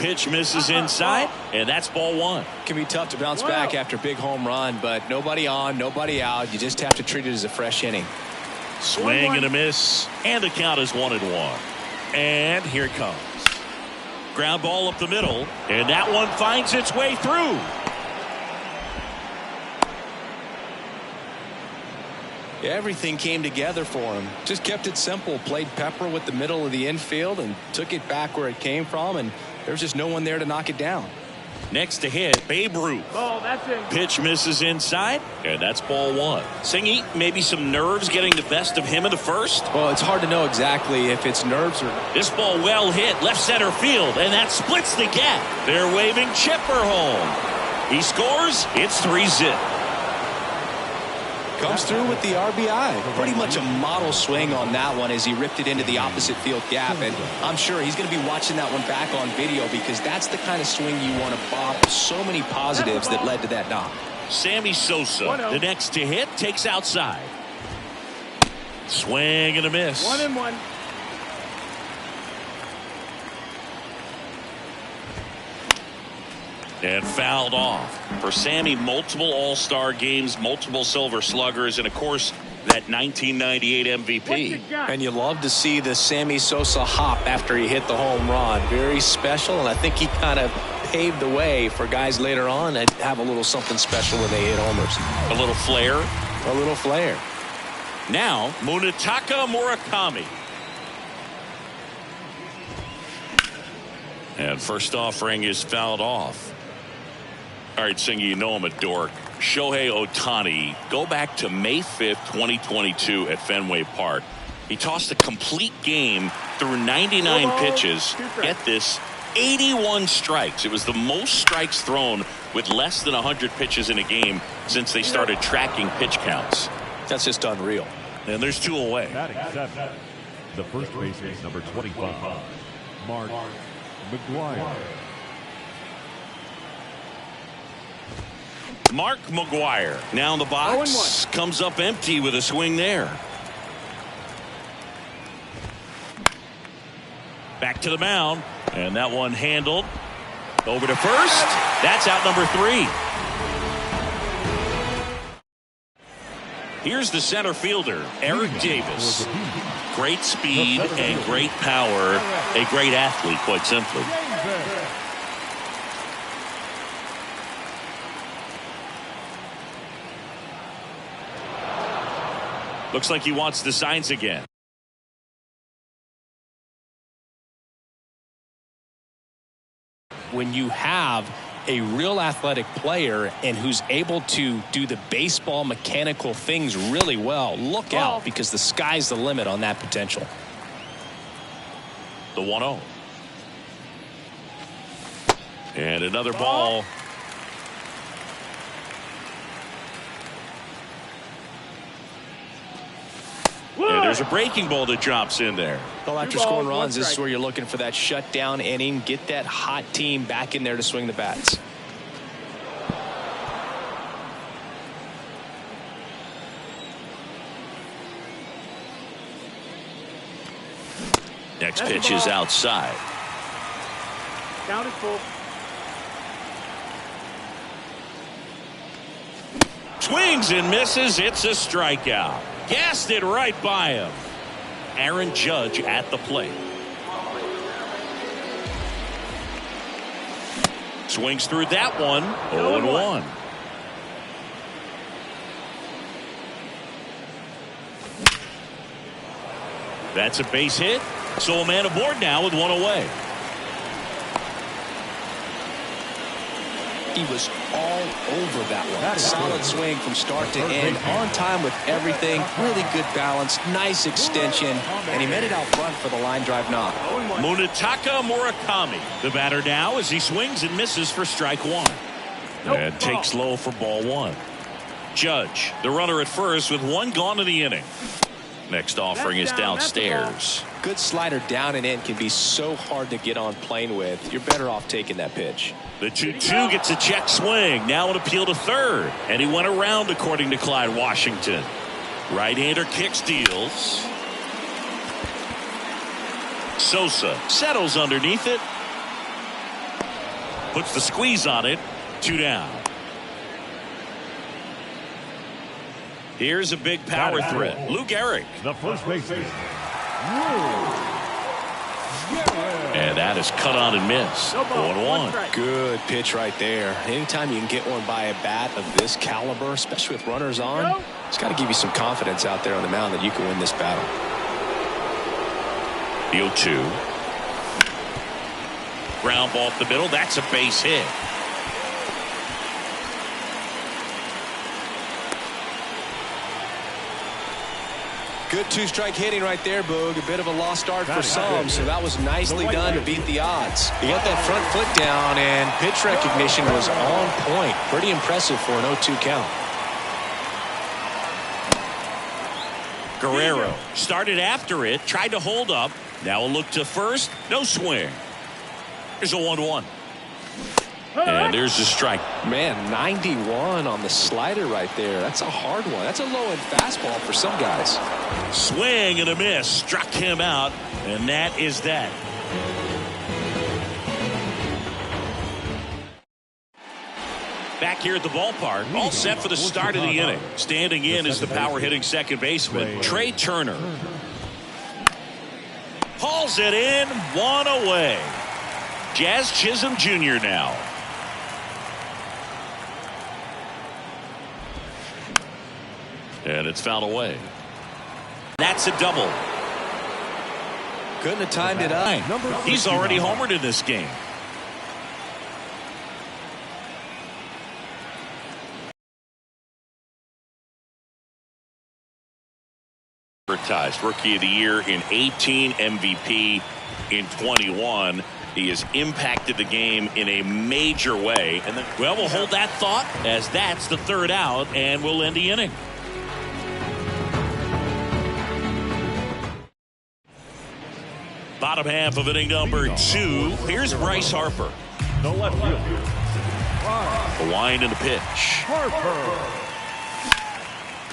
Pitch misses inside, and that's ball one. Can be tough to bounce back after a big home run, but nobody on, nobody out. You just have to treat it as a fresh inning. Swing and a miss, and the count is 1-1. And here it comes. Ground ball up the middle, and that one finds its way through. Everything came together for him. Just kept it simple. Played pepper with the middle of the infield and took it back where it came from, and there was just no one there to knock it down. Next to hit, Babe Ruth. Oh, that's it. Pitch misses inside, and that's ball one. Singy, maybe some nerves getting the best of him in the first? Well, it's hard to know exactly if it's nerves or... This ball well hit, left center field, and that splits the gap. They're waving Chipper home. He scores, it's 3-zip. Comes through with the RBI. Pretty much a model swing on that one as he ripped it into the opposite field gap. And I'm sure he's going to be watching that one back on video because that's the kind of swing you want to bop. So many positives that led to that knock. Sammy Sosa, the next to hit, takes outside. Swing and a miss. 1-1. And fouled off. For Sammy, multiple All-Star games, multiple Silver Sluggers, and of course that 1998 MVP. And you love to see the Sammy Sosa hop after he hit the home run. Very special, and I think he kind of paved the way for guys later on that have a little something special when they hit homers. A little flair. A little flair. Now Munetaka Murakami. And first offering is fouled off. All right, Singy, you know I'm a dork. Shohei Ohtani, go back to May 5th, 2022 at Fenway Park. He tossed a complete game through 99 pitches. Get this, 81 strikes. It was the most strikes thrown with less than 100 pitches in a game since they started tracking pitch counts. That's just unreal. And there's two away. The first baseman is number 25, Mark McGwire. Mark McGwire now in the box, comes up empty with a swing there. Back to the mound, and that one handled over to first. That's out number 3. Here's the center fielder, Eric Davis. Great speed and great power, a great athlete, quite simply. Looks like he wants the signs again. When you have a real athletic player and who's able to do the baseball mechanical things really well, look out because the sky's the limit on that potential. The 1-0. And another ball. And there's a breaking ball that drops in there. Well, after scoring runs, this is where you're looking for that shutdown inning. Get that hot team back in there to swing the bats. Next pitch is outside. Count is full. Swings and misses. It's a strikeout. Gassed it right by him. Aaron Judge at the plate. Swings through that one. 0-1. That's a base hit. So a man aboard now with one away. He was all over that one. Solid swing from start to end. On time with everything. Really good balance. Nice extension. And he made it out front for the line drive knock. Munetaka Murakami, the batter now as he swings and misses for strike one. And takes low for ball one. Judge, the runner at first with one gone in the inning. Next offering is downstairs. Good slider down and in can be so hard to get on plane with. You're better off taking that pitch. The 2-2 gets a check swing. Now an appeal to third. And he went around according to Clyde Washington. Right-hander kick steals. Sosa settles underneath it. Puts the squeeze on it. 2 down. Here's a big power threat. Lou Gehrig. The first baseman. And that is cut on and missed. 1-1. Good pitch right there. Anytime you can get one by a bat of this caliber, especially with runners on, it's got to give you some confidence out there on the mound that you can win this battle. The 0-2. Ground ball up the middle. That's a base hit. Good two-strike hitting right there, Boog. A bit of a lost start for some, so that was nicely done to beat the odds. He got that front foot down, and pitch recognition was on point. Pretty impressive for an 0-2 count. Guerrero started after it, tried to hold up. Now a look to first. No swing. Here's a 1-1. And there's the strike. Man, 91 on the slider right there. That's a hard one. That's a low-end fastball for some guys. Swing and a miss. Struck him out. And that is that. Back here at the ballpark. All set for the start of the inning. Standing in is the power-hitting second baseman, Trey Turner. Hauls it in. 1 away. Jazz Chisholm Jr. now. And it's fouled away. That's a double. Couldn't have timed it up. He's already homered in this game. Rookie of the year in 18, MVP in 21. He has impacted the game in a major way. And then, well, we'll hold that thought as that's the third out, and we'll end the inning. Bottom half of inning number 2. Here's Bryce Harper. The left fielder. The wind and the pitch. Harper.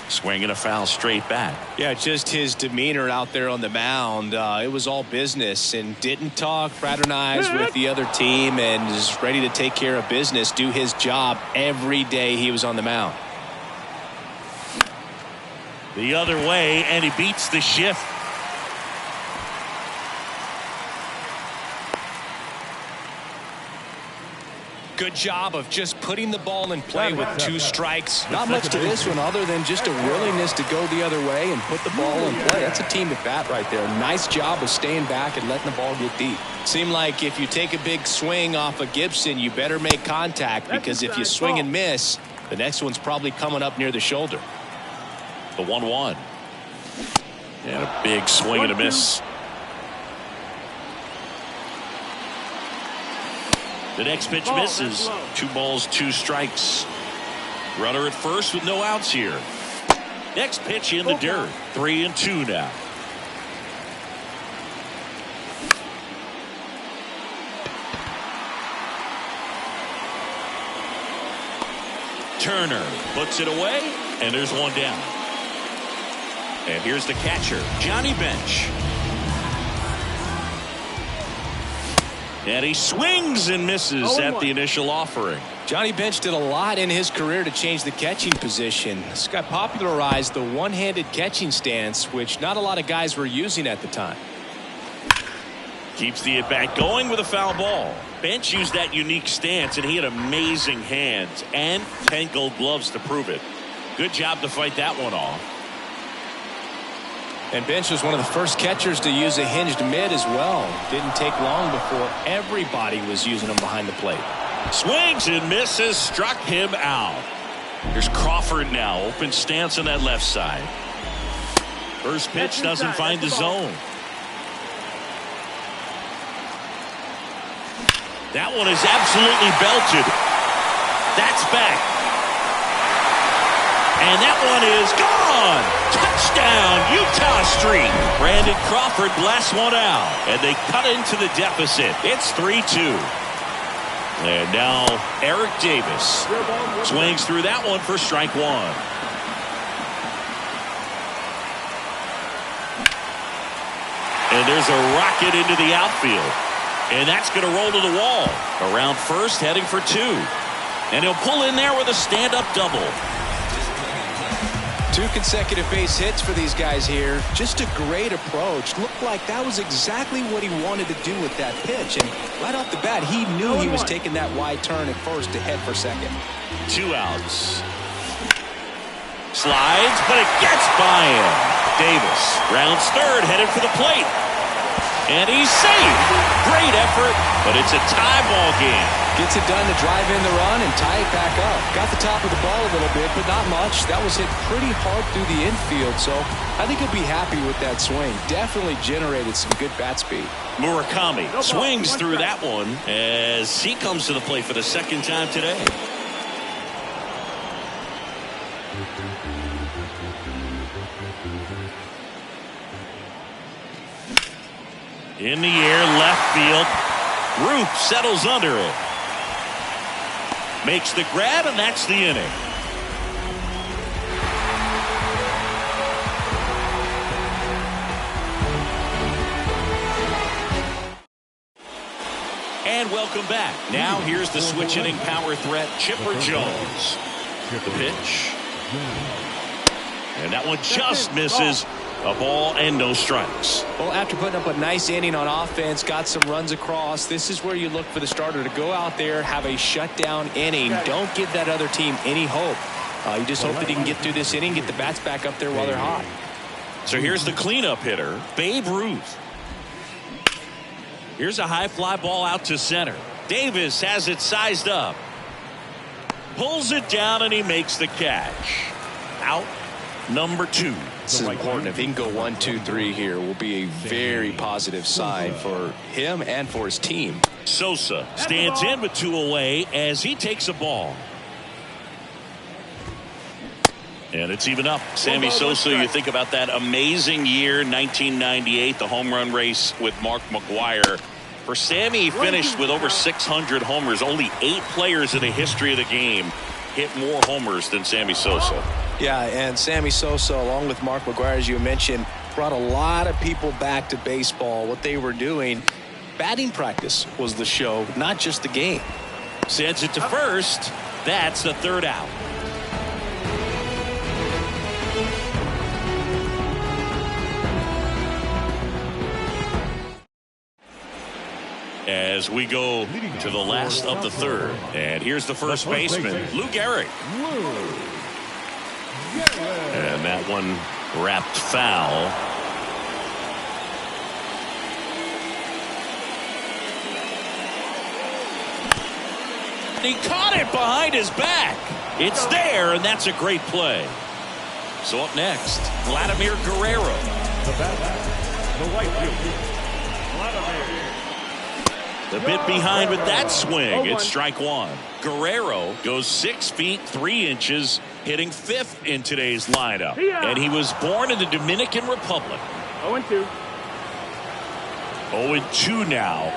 Swing and a foul straight back. Yeah, just his demeanor out there on the mound. It was all business and didn't talk, fraternize with the other team, and is ready to take care of business, do his job every day he was on the mound. The other way, and he beats the shift. Good job of just putting the ball in play with 2 strikes. Not much to this one other than just a willingness to go the other way and put the ball in play. That's a team at bat right there. Nice job of staying back and letting the ball get deep. Seemed like if you take a big swing off of Gibson, you better make contact, because if you swing and miss, the next one's probably coming up near the shoulder. The 1-1. And a big swing and a miss. The next pitch misses. 2 balls, 2 strikes. Runner at first with no outs here. Next pitch in the dirt. 3-2 now. Turner puts it away, and there's 1 down. And here's the catcher, Johnny Bench. And he swings and misses at the initial offering. Johnny Bench did a lot in his career to change the catching position. This guy popularized the one-handed catching stance, which not a lot of guys were using at the time. Keeps the at-bat going with a foul ball. Bench used that unique stance, and he had amazing hands and 10 gold gloves to prove it. Good job to fight that one off. And Bench was one of the first catchers to use a hinged mid as well. Didn't take long before everybody was using them behind the plate. Swings and misses, struck him out. Here's Crawford now, open stance on that left side. First pitch doesn't find the zone. That one is absolutely belted. That's back. And that one is gone. Touchdown, Utah Street. Brandon Crawford blasts one out, and they cut into the deficit. It's 3-2. And now Eric Davis swings through that one for strike 1. And there's a rocket into the outfield. And that's going to roll to the wall. Around first, heading for 2. And he'll pull in there with a stand-up double. 2 consecutive base hits for these guys here. Just a great approach. Looked like that was exactly what he wanted to do with that pitch. And right off the bat, he knew he was taking that wide turn at first to head for second. 2 outs. Slides, but it gets by him. Davis rounds third, headed for the plate. And he's safe. Great effort, but it's a tie ball game. Gets it done to drive in the run and tie it back up. Got the top of the ball a little bit, but not much. That was hit pretty hard through the infield, so I think he'll be happy with that swing. Definitely generated some good bat speed. Murakami swings through that one as he comes to the plate for the second time today. In the air, left field. Roop settles under it. Makes the grab, and that's the inning. And welcome back. Now here's the switch hitting power threat, Chipper Jones. The pitch. And that one just misses. A ball and no strikes. Well, after putting up a nice inning on offense, got some runs across, this is where you look for the starter to go out there, have a shutdown inning. Don't give that other team any hope. You just hope that he can get through this inning, get the bats back up there while they're hot. So here's the cleanup hitter, Babe Ruth. Here's a high fly ball out to center. Davis has it sized up. Pulls it down, and he makes the catch. Out number 2. This is important. If he can go 1, 2, 3 here, will be a very positive sign for him and for his team. Sosa stands in with 2 away as he takes a ball. And it's even up. Sammy Sosa, you think about that amazing year, 1998, the home run race with Mark McGwire. For Sammy, he finished with over 600 homers. Only 8 players in the history of the game hit more homers than Sammy Sosa. Yeah, and Sammy Sosa, along with Mark McGwire, as you mentioned, brought a lot of people back to baseball. What they were doing, batting practice was the show, not just the game. Sends it to first. That's the 3rd out. As we go to the last of the 3rd. And here's the first baseman, Lou Gehrig. And that one wrapped foul. He caught it behind his back. It's there, and that's a great play. So up next, Vladimir Guerrero. The bat, the right fielder, Vladimir. The bit behind with that swing. It's strike 1. Guerrero goes 6 feet 3 inches, hitting 5th in today's lineup. And he was born in the Dominican Republic. 0-2. 0-2 now.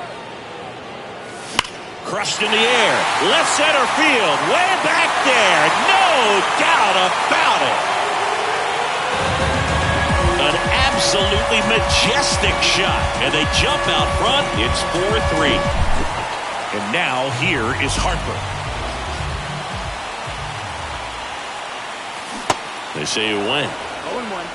Crushed in the air. Left center field. Way back there. No doubt about it. An absolutely majestic shot. And they jump out front. It's 4-3. And now here is Harper. They say it went. 0-1.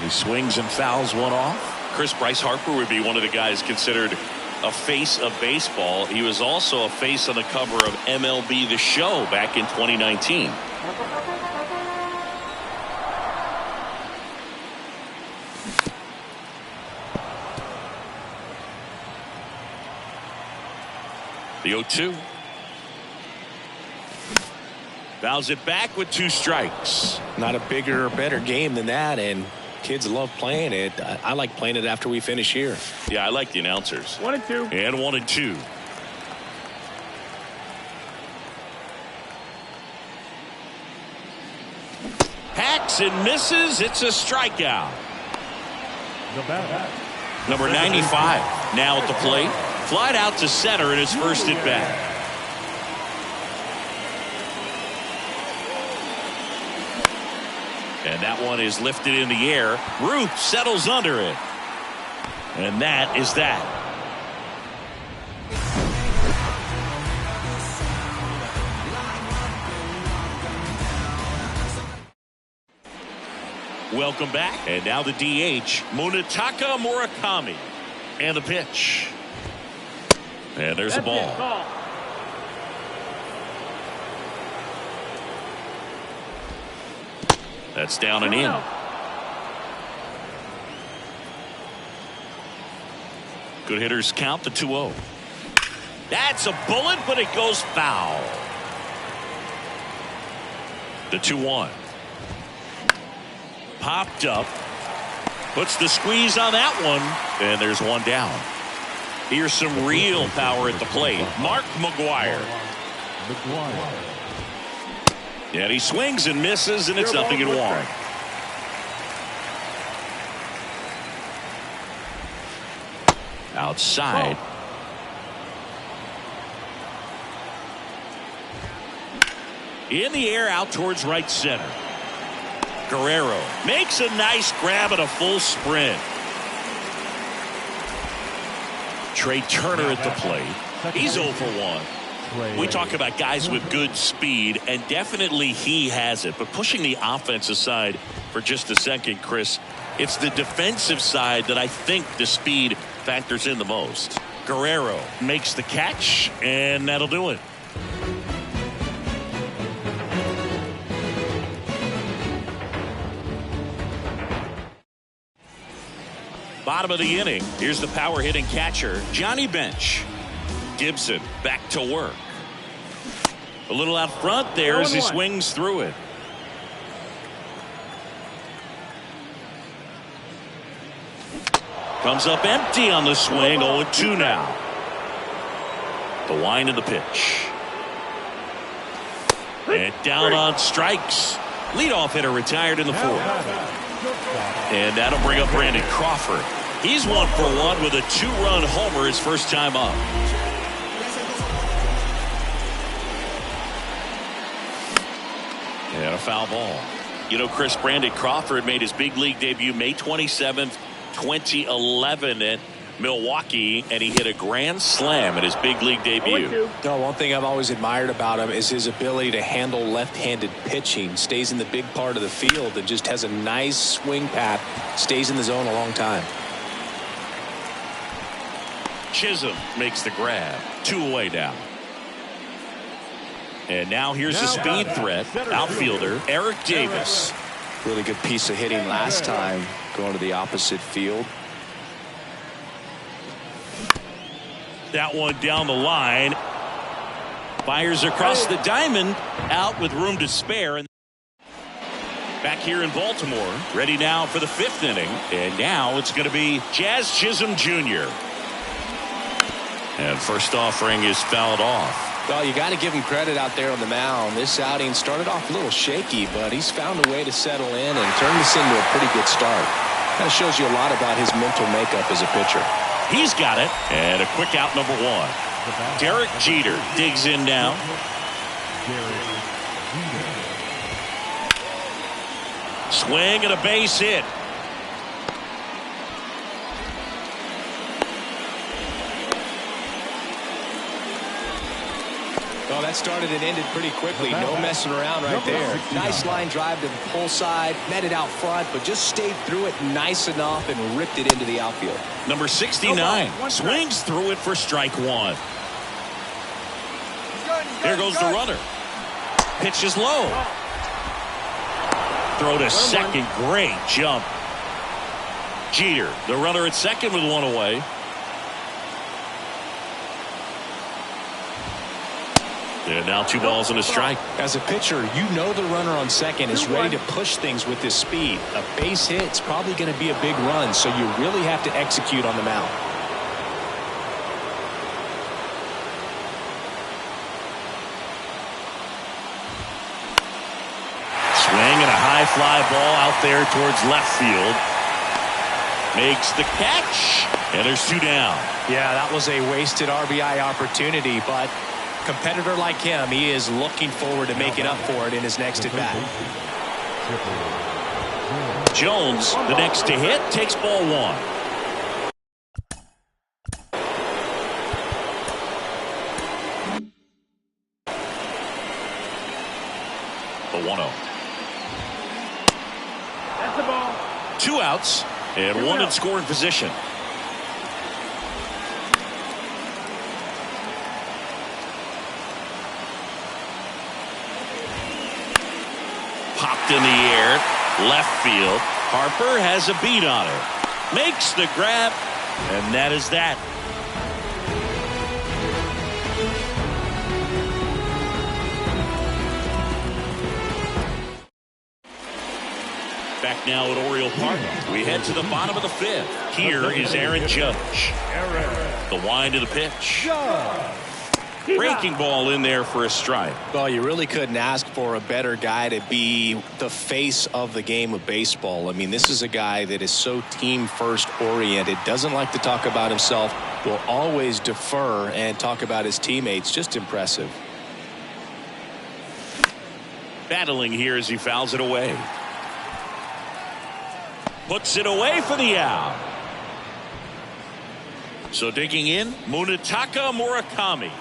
He swings and fouls one off. Chris Bryce Harper would be one of the guys considered a face of baseball. He was also a face on the cover of MLB The Show back in 2019. The 0-2. Fouls it back with 2 strikes. Not a bigger or better game than that, and kids love playing it. I like playing it after we finish here. Yeah, I like the announcers. 1-2. And 1-2. Hacks and misses. It's a strikeout. The bat. Number 95 now at the plate. Flied out to center in his first at bat. And that one is lifted in the air. Ruth settles under it. And that is that. Welcome back. And now the DH, Munetaka Murakami. And the pitch. And there's a ball. That's down and in. Good hitters count the 2-0. That's a bullet, but it goes foul. The 2-1. Popped up. Puts the squeeze on that one. And there's one down. Here's some real power at the plate. Mark McGwire. And he swings and misses, and it's 0-1. Outside. In the air out towards right center. Guerrero makes a nice grab at a full sprint. Trey Turner at the plate. He's 0 for 1. We talk about guys with good speed, and definitely he has it. But pushing the offense aside for just a second, Chris, it's the defensive side that I think the speed factors in the most. Guerrero makes the catch, and that'll do it. Bottom of the inning. Here's the power hitting catcher, Johnny Bench. Gibson back to work. A little out front there as he swings through it. Comes up empty on the swing. 0-2 now. The wind of the pitch. And down on strikes. Leadoff hitter retired in the fourth. And that'll bring up Brandon Crawford. He's 1 for 1 with a 2-run homer his first time up. And a foul ball. You know, Chris, Brandon Crawford made his big league debut May 27th, 2011 at Milwaukee, and he hit a grand slam at his big league debut. No, one thing I've always admired about him is his ability to handle left-handed pitching. Stays in the big part of the field and just has a nice swing path. Stays in the zone a long time. Chisholm makes the grab. 2 away now. And now here's the speed threat, outfielder Eric Davis. Really good piece of hitting last time, going to the opposite field. That one down the line. Fires across the diamond, out with room to spare. And back here in Baltimore, ready now for the 5th inning. And now it's going to be Jazz Chisholm Jr. And first offering is fouled off. Well, you got to give him credit out there on the mound. This outing started off a little shaky, but he's found a way to settle in and turn this into a pretty good start. Kind of shows you a lot about his mental makeup as a pitcher. He's got it. And a quick out, number 1. Derek Jeter digs in now. Swing and a base hit. Well, that started and ended pretty quickly. No messing around right there. Nice line drive to the pull side. Met it out front, but just stayed through it nice enough and ripped it into the outfield. Number 69 swings through it for strike 1. There goes the runner. Pitch is low. Throw to second. Great jump. Jeter, the runner at second with 1 away. And now 2 balls and a strike. As a pitcher, you know the runner on second is ready to push things with his speed. A base hit's probably going to be a big run, so you really have to execute on the mound. Swing and a high fly ball out there towards left field. Makes the catch. And there's 2 down. Yeah, that was a wasted RBI opportunity, but competitor like him, he is looking forward to making up for it in his next at bat. Jones, the next to hit, takes ball one. The 1-0. That's the ball. 2 outs and one in scoring position. Popped in the air, left field. Harper has a beat on it. Makes the grab, and that is that. Back now at Oriole Park. We head to the bottom of the 5th. Here is Aaron Judge. The wind of the pitch. Breaking ball in there for a strike. Well, you really couldn't ask for a better guy to be the face of the game of baseball. I mean, this is a guy that is so team first oriented, doesn't like to talk about himself, will always defer and talk about his teammates. Just impressive. Battling here as he fouls it away. Puts it away for the out. So digging in, Munetaka Murakami.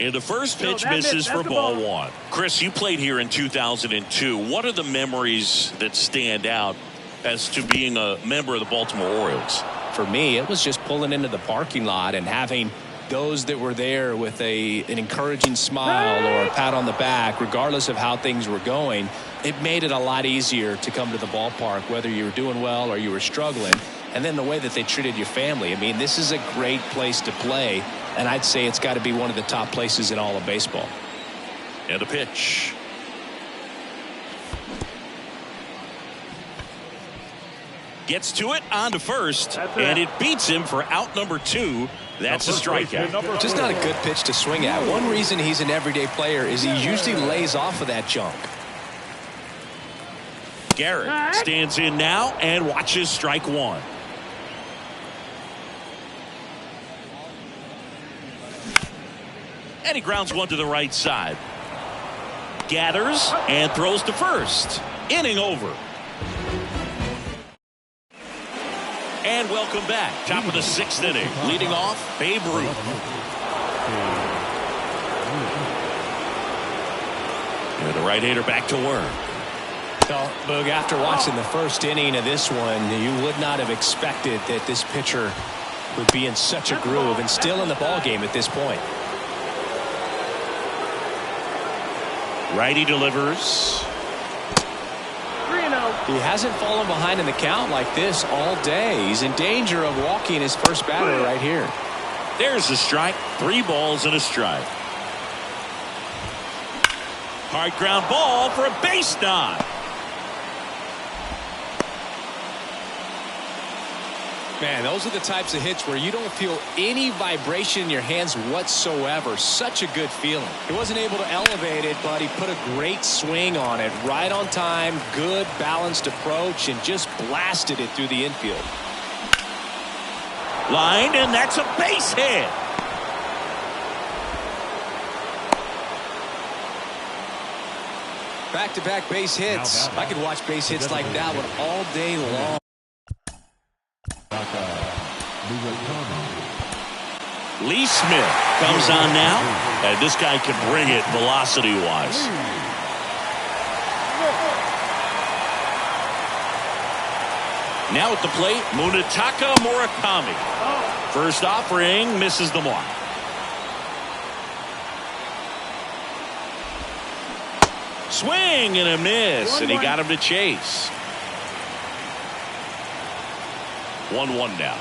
And the first pitch misses for ball one. Chris, you played here in 2002. What are the memories that stand out as to being a member of the Baltimore Orioles? For me, it was just pulling into the parking lot and having those that were there with an encouraging smile or a pat on the back, regardless of how things were going. It made it a lot easier to come to the ballpark, whether you were doing well or you were struggling. And then the way that they treated your family. I mean, this is a great place to play, and I'd say it's got to be one of the top places in all of baseball. And a pitch. Gets to it on to first, and it beats him for out number 2. That's a strikeout. Just not a good pitch to swing at. One reason he's an everyday player is he usually lays off of that junk. Garrett stands in now and watches strike one. And he grounds one to the right side. Gathers and throws to first. Inning over. And welcome back. Top of the 6th inning. Leading off, Babe Ruth. And the right-hander back to work. Well, Boog, after watching the first inning of this one, you would not have expected that this pitcher would be in such a groove and still in the ball game at this point. Righty delivers. 3-0. He hasn't fallen behind in the count like this all day. He's in danger of walking his first batter right here. There's the strike. 3 balls and a strike. Hard ground ball for a base knock. Man, those are the types of hits where you don't feel any vibration in your hands whatsoever. Such a good feeling. He wasn't able to elevate it, but he put a great swing on it. Right on time, good balanced approach, and just blasted it through the infield. Line, and that's a base hit. Back-to-back base hits. I could watch base hits like that one all day long. Lee Smith comes on now, and this guy can bring it velocity-wise. Now at the plate, Munetaka Murakami. First offering misses the mark. Swing and a miss, and he got him to chase. 1-1 now.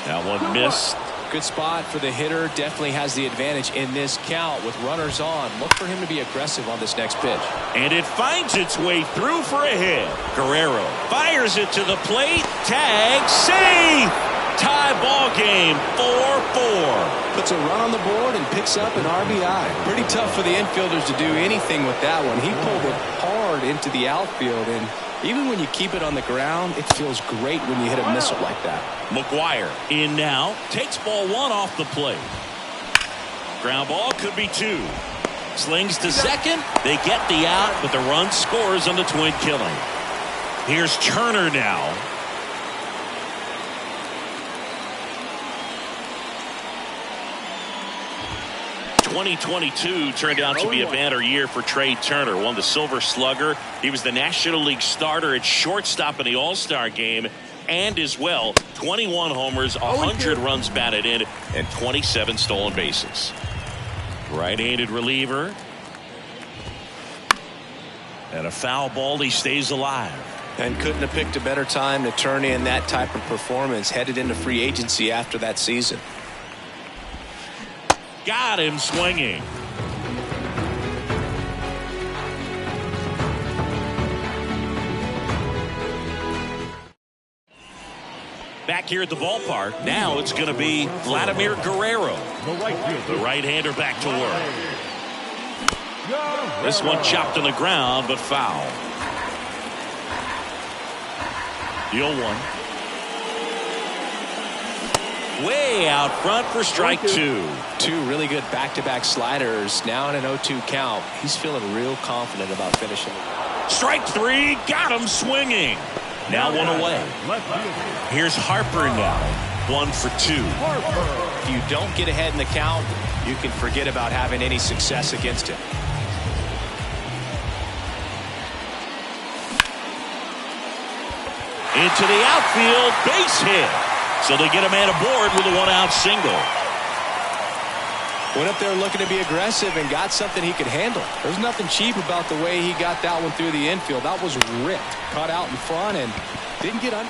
That one missed. Good spot for the hitter. Definitely has the advantage in this count with runners on. Look for him to be aggressive on this next pitch. And it finds its way through for a hit. Guerrero fires it to the plate. Tag, safe. Tie ball game, 4-4. Puts a run on the board and picks up an RBI. Pretty tough for the infielders to do anything with that one. He pulled it hard into the outfield, and even when you keep it on the ground, it feels great when you hit a missile like that. McGuire in now, takes ball 1 off the plate. Ground ball could be 2. Slings to second. They get the out, but the run scores on the twin killing. Here's Turner now. '22 turned out to be a banner year for Trey Turner. Won the Silver Slugger. He was the National League starter at shortstop in the All-Star game, and as well 21 homers, 100 runs batted in, and 27 stolen bases. Right-handed reliever. And a foul ball. He stays alive. And couldn't have picked a better time to turn in that type of performance headed into free agency after that season. Got him swinging. Back here at the ballpark, now it's going to be Vladimir Guerrero. The right-hander back to work. This one chopped on the ground, but foul. The 0-1. Way out front for strike two. Two really good back-to-back sliders. Now in an 0-2 count. He's feeling real confident about finishing. Strike three. Got him swinging. Now one away. Here's Harper now. 1 for 2. If you don't get ahead in the count, you can forget about having any success against him. Into the outfield, base hit. So they get a man aboard with a 1-out single. Went up there looking to be aggressive and got something he could handle. There's nothing cheap about the way he got that one through the infield. That was ripped. Caught out in front and didn't get under.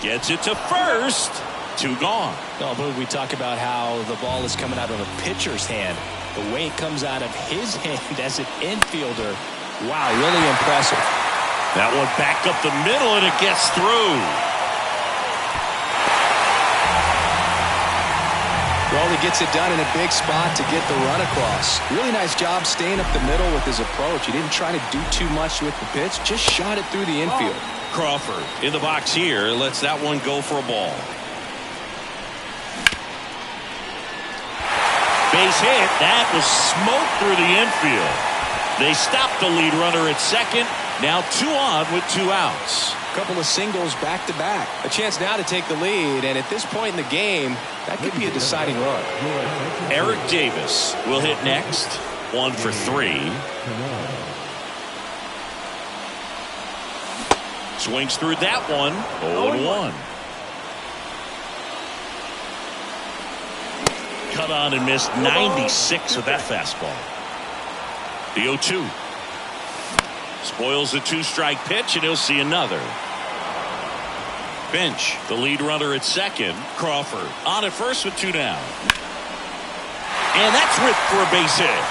Gets it to first. 2 gone. Oh, but we talk about how the ball is coming out of a pitcher's hand. The way it comes out of his hand as an infielder. Wow, really impressive. That one back up the middle, and it gets through. Well, he gets it done in a big spot to get the run across. Really nice job staying up the middle with his approach. He didn't try to do too much with the pitch, just shot it through the infield. Crawford in the box here, lets that one go for a ball. Base hit. That was smoke through the infield. They stopped the lead runner at second. Now 2 on with 2 outs. A couple of singles back to back. A chance now to take the lead, and at this point in the game, that could be a deciding run. Eric Davis will hit next. 1 for 3. Swings through that one. 0-1. Cut on and missed 96 with that fastball. The 0-2. Spoils the 2-strike pitch, and he'll see another. Bench, the lead runner at second. Crawford on at first with 2 down. And that's ripped for a base hit.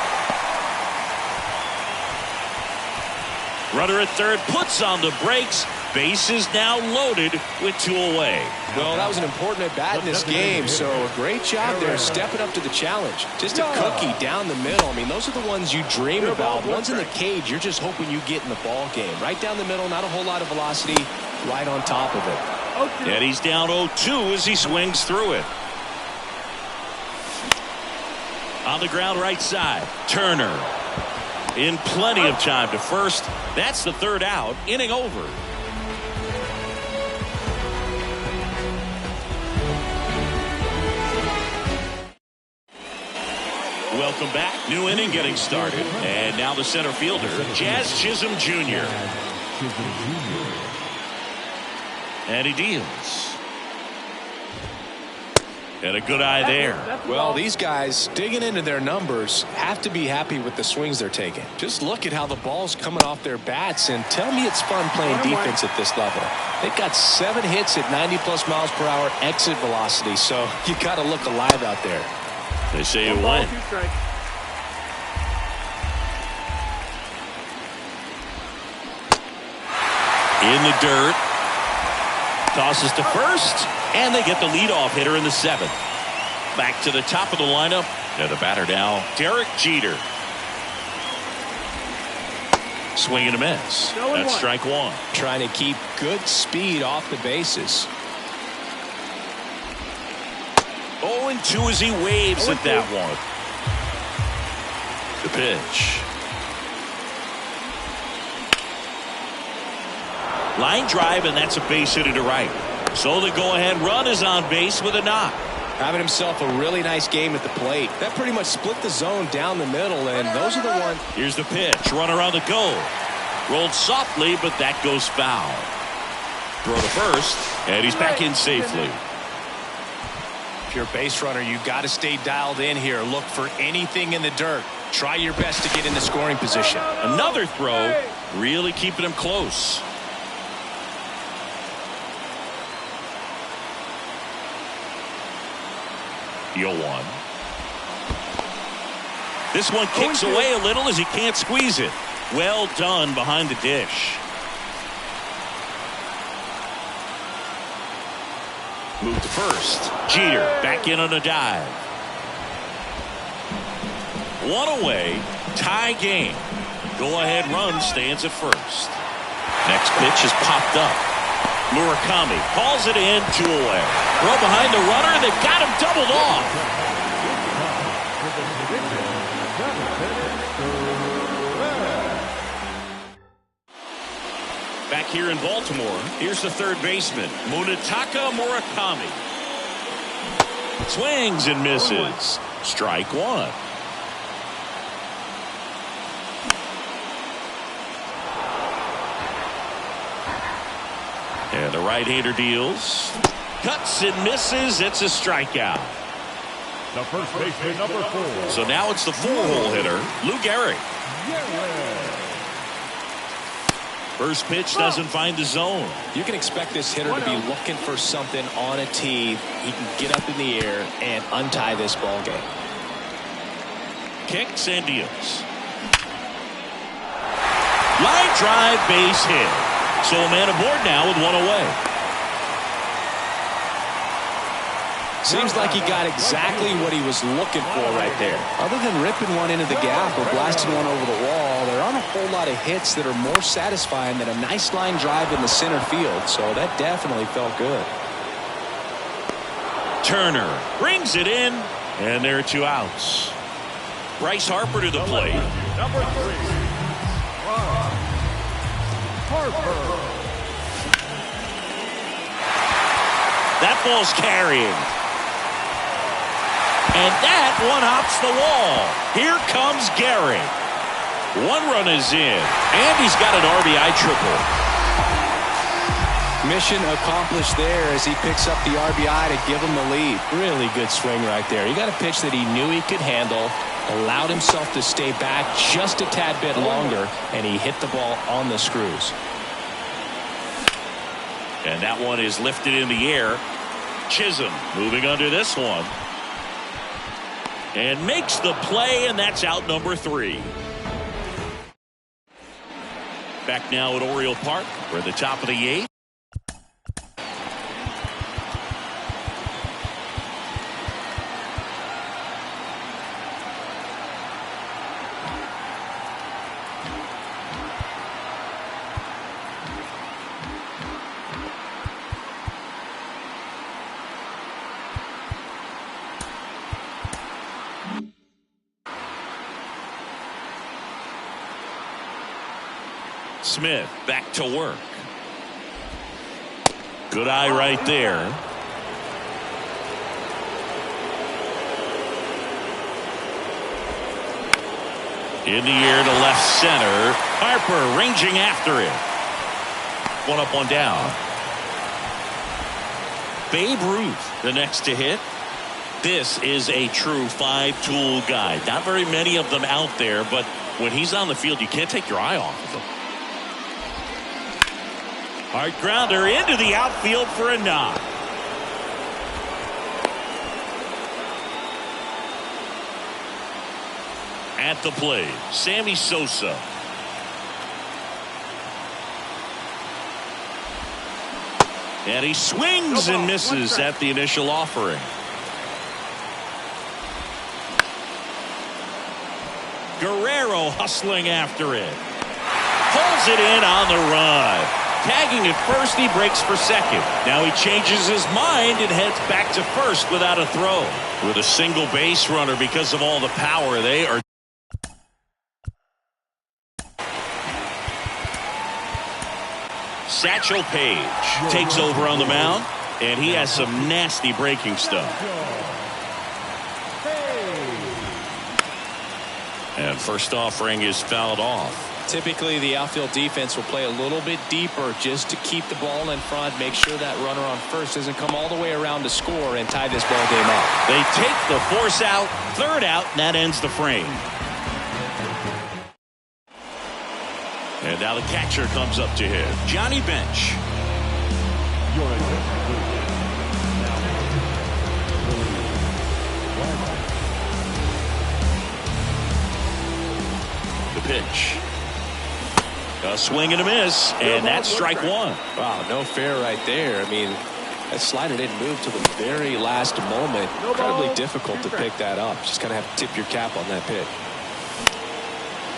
Runner at third puts on the brakes. Base is now loaded with 2 away. Well, that was an important at-bat in this game, so a great job there stepping up to the challenge. Just a cookie down the middle. I mean, those are the ones you dream about. Ones in the cage, you're just hoping you get in the ball game. Right down the middle, not a whole lot of velocity, right on top of it. And he's down 0-2 as he swings through it. On the ground right side, Turner in plenty of time to first. That's the 3rd out. Inning over. Welcome back. New inning getting started. And now the center fielder, Jazz Chisholm Jr. And he deals. And a good eye there. Well, these guys digging into their numbers have to be happy with the swings they're taking. Just look at how the ball's coming off their bats and tell me it's fun playing defense at this level. They've got 7 hits at 90+ miles per hour exit velocity, so you got to look alive out there. They say it went. In the dirt. Tosses to first. And they get the leadoff hitter in the 7th. Back to the top of the lineup. And the batter now, Derek Jeter. Swing and a miss. That's strike 1. Trying to keep good speed off the bases. 0-2 as he waves at that one. The pitch. Line drive, and that's a base hit to right. So the go-ahead run is on base with a knock. Having himself a really nice game at the plate. That pretty much split the zone down the middle, and those are the ones. Here's the pitch. Runner on the go. Rolled softly, but that goes foul. Throw to first, and he's back in safely. If you're a base runner, you've got to stay dialed in here. Look for anything in the dirt. Try your best to get in the scoring position. Another throw, really keeping him close. The 0-1. This one kicks away a little as he can't squeeze it. Well done behind the dish. Move to first. Jeter back in on a dive. One away. Tie game. Go-ahead run stands at first. Next pitch is popped up. Murakami calls it in, 2 away. Throw behind the runner. They've got him doubled off. Back here in Baltimore, here's the third baseman, Munetaka Murakami. Swings and misses. Strike one. And the right-hander deals. Cuts and misses. It's a strikeout. The first baseman, number 4. So now it's the 4-hole hitter, Lou Gehrig. First pitch doesn't find the zone. You can expect this hitter to be looking for something on a tee. He can get up in the air and untie this ball game. Kicks and deals. Line drive, base hit. So a man aboard now with 1 away. Seems like he got exactly what he was looking for right there. Other than ripping one into the gap or blasting one over the wall, there aren't a whole lot of hits that are more satisfying than a nice line drive in the center field. So that definitely felt good. Turner brings it in, and there are 2 outs. Bryce Harper to the plate. Number 3. Harper. That ball's carrying. And that one hops the wall. Here comes Gehrig. 1 run is in, and he's got an RBI triple. Mission accomplished there as he picks up the RBI to give him the lead. Really good swing right there. He got a pitch that he knew he could handle, allowed himself to stay back just a tad bit longer, and he hit the ball on the screws. And that one is lifted in the air. Chisholm moving under this one. And makes the play, and that's out number 3. Back now at Oriole Park. We're at the top of the 8th. Smith back to work. Good eye right there. In the air to left center. Harper ranging after it. 1 up, 1 down. Babe Ruth, the next to hit. This is a true 5-tool guy. Not very many of them out there, but when he's on the field, you can't take your eye off of him. Hard grounder into the outfield for a knock. At the plate, Sammy Sosa. And he swings and misses at the initial offering. Guerrero hustling after it. Pulls it in on the run. Tagging at first, he breaks for second. Now he changes his mind and heads back to first without a throw. With a single base runner because of all the power, they are Satchel Paige takes over on the mound, and he has some nasty breaking stuff. And first offering is fouled off. Typically, the outfield defense will play a little bit deeper just to keep the ball in front, make sure that runner on first doesn't come all the way around to score and tie this ball game up. They take the force out, third out, and that ends the frame. And now the catcher comes up to hit. Johnny Bench. The pitch. A swing and a miss, and that's strike one. Wow, no fair right there. I mean, that slider didn't move till the very last moment. Incredibly difficult to pick that up. Just kind of have to tip your cap on that pitch.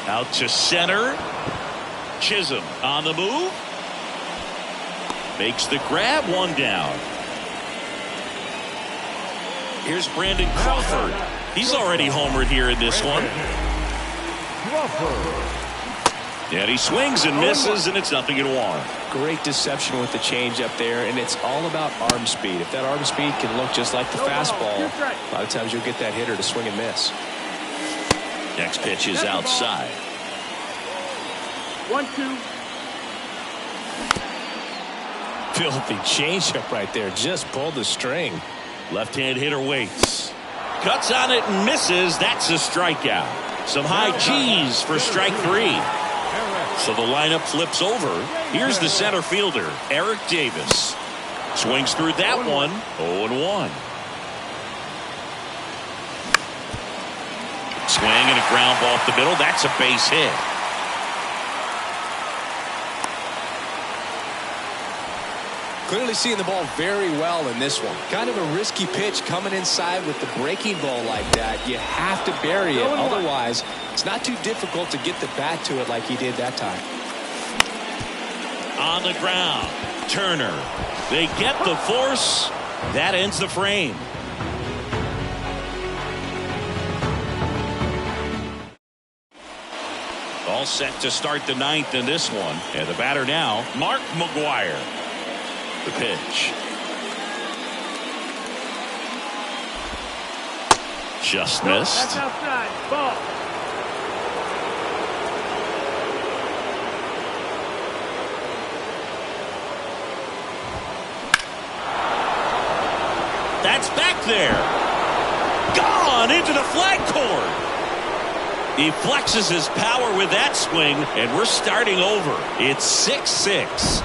Out to center. Chisholm on the move. Makes the grab, one down. Here's Brandon Crawford. He's already homered here in this one. And he swings and misses, and it's 0-1. Great deception with the changeup there, and it's all about arm speed. If that arm speed can look just like the fastball, a lot of times you'll get that hitter to swing and miss. Next pitch is outside. 1-2. Filthy changeup right there. Just pulled the string. Left-hand hitter waits. Cuts on it and misses. That's a strikeout. Some high G's for strike three. So the lineup flips over. Here's the center fielder, Eric Davis. Swings through that one. 0-1. Swing and a ground ball up the middle. That's a base hit. Clearly seeing the ball very well in this one. Kind of a risky pitch coming inside with the breaking ball like that. You have to bury it. Otherwise, it's not too difficult to get the bat to it like he did that time. On the ground, Turner. They get the force. That ends the frame. All set to start the ninth in this one. And the batter now, Mark McGwire. The pitch. Just missed. That's outside. Ball. That's back there. Gone into the flag cord. He flexes his power with that swing, and we're starting over. It's 6-6.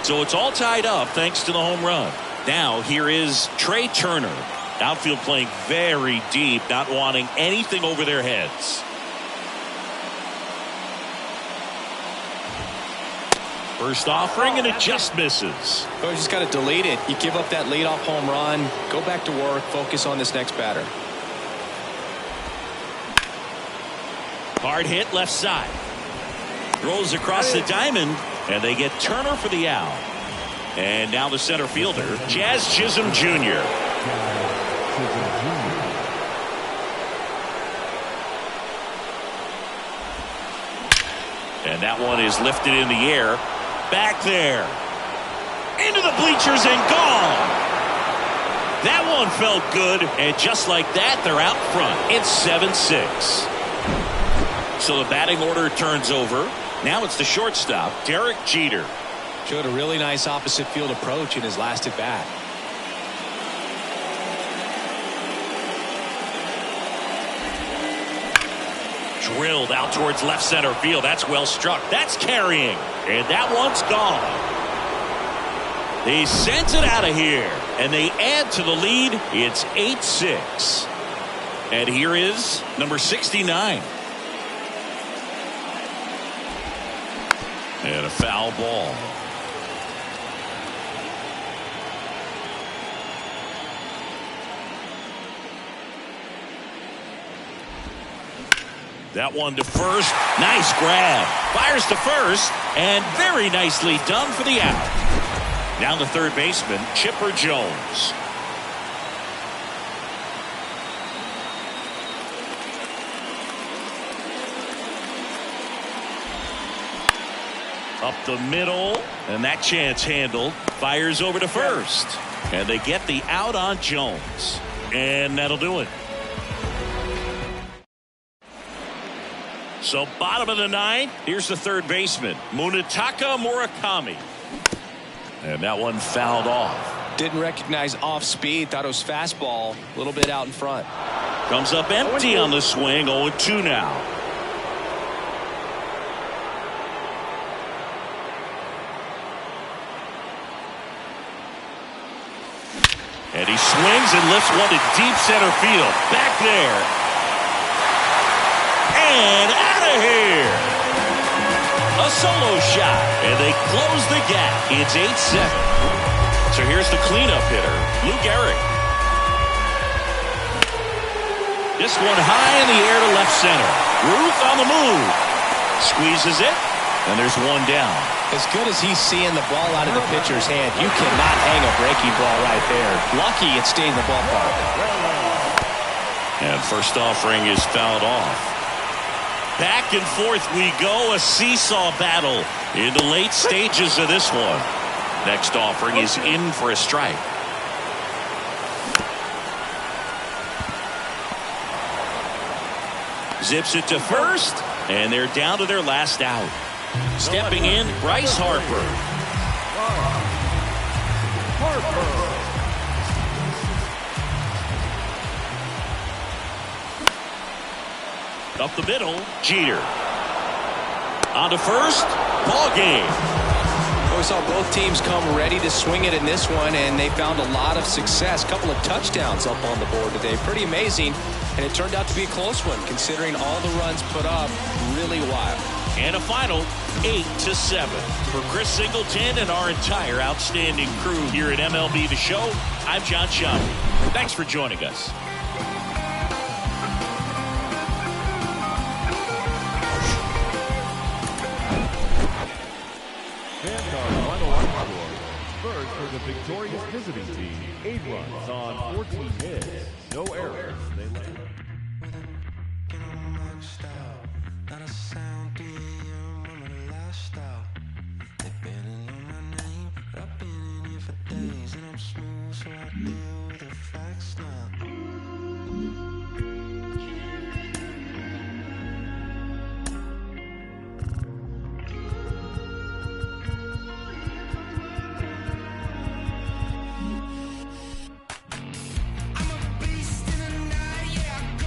So it's all tied up thanks to the home run. Now here is Trey Turner. Outfield playing very deep, not wanting anything over their heads. First offering, and it just misses. Oh, you just got to delete it. You give up that leadoff home run. Go back to work. Focus on this next batter. Hard hit left side. Throws across the diamond. And they get Turner for the out. And now the center fielder, Jazz Chisholm Jr. And that one is lifted in the air. Back there. Into the bleachers and gone. That one felt good. And just like that, they're out front. It's 7-6. So the batting order turns over. Now it's the shortstop, Derek Jeter. Showed a really nice opposite field approach in his last at bat. Drilled out towards left center field. That's well struck. That's carrying. And that one's gone. He sends it out of here. And they add to the lead. It's 8-6. And here is number 69. And a foul ball. That one to first. Nice grab. Fires to first. And very nicely done for the out. Now the third baseman, Chipper Jones. Up the middle, and that chance handled. Fires over to first, and they get the out on Jones, and that'll do it. So bottom of the ninth, here's the third baseman, Munetaka Murakami, and that one fouled off. Didn't recognize off speed. Thought it was fastball. A little bit out in front. Comes up empty on the swing. 0-2 now. And he swings and lifts one to deep center field. Back there. And out of here. A solo shot. And they close the gap. It's 8-7. So here's the cleanup hitter, Lou Gehrig. This one high in the air to left center. Ruth on the move. Squeezes it. And there's one down. As good as he's seeing the ball out of the pitcher's hand, you cannot hang a breaking ball right there. Lucky it stayed in the ballpark. And first offering is fouled off. Back and forth we go. A seesaw battle in the late stages of this one. Next offering is in for a strike. Zips it to first, and they're down to their last out. Stepping in, Bryce Harper. Up the middle, Jeter. On to first, ball game. We saw both teams come ready to swing it in this one, and they found a lot of success. Couple of touchdowns up on the board today. Pretty amazing, and it turned out to be a close one, considering all the runs put up. Really wild. And a final 8-7. For Chris Singleton and our entire outstanding crew here at MLB The Show, I'm John Schaffner. Thanks for joining us. Spurs for the victorious visiting team. 8 runs on 14 hits. No errors. They led. I'm a beast in the night, yeah.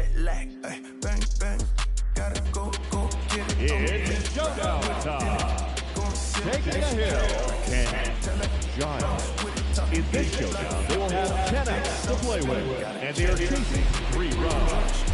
jet lag. Ay, bang, bang, gotta go get it. It's showdown time. Taking the hill, Ken Giant. In this showdown, they will have 10 outs to play with, and they are chasing 3 runs.